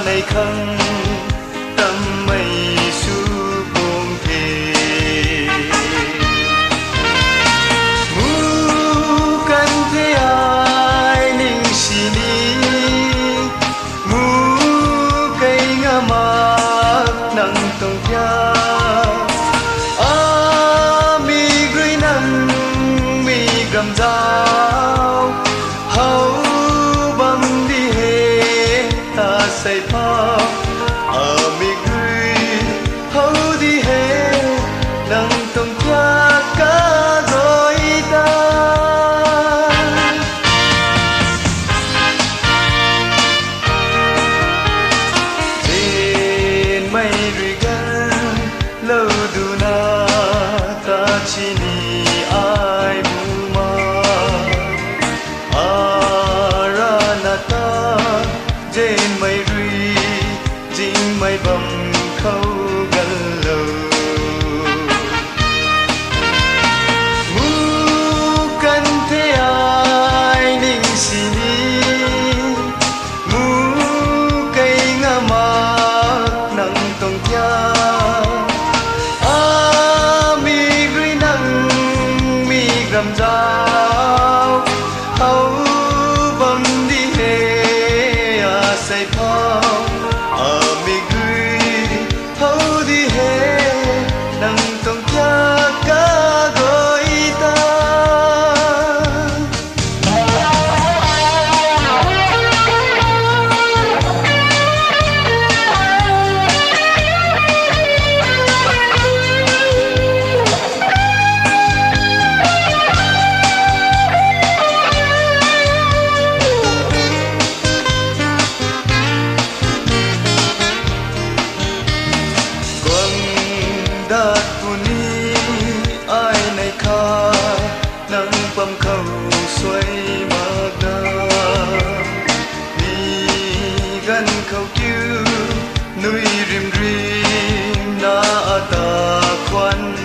này khăng tâm mây su buông thề mu kan thế ai ninh xì ni mu cây ngã mát nắng tông thia mi gửi nắng mi gầm dao hau băm đi hè ta say pha mi gửi hau đi hè nắng tông thia cả rồi ta trên mây rưỡi gan lâu đủ na ta chỉ ni ai bu ma ra ta trên mây rưỡi chính mây bầm khâu gần lâu mu cần thế ai ninh xì ni mu cây ngã mát nắng tông thia mi gửi nắng mi gầm dao hau bầm đi hè say phao mi gửi hau đi hè nắng tông thia cả gọi ta đạt puni ai này kha nắng bầm khâu xoay magna mi gan khâu kiu nuôi rim rim na ta khoan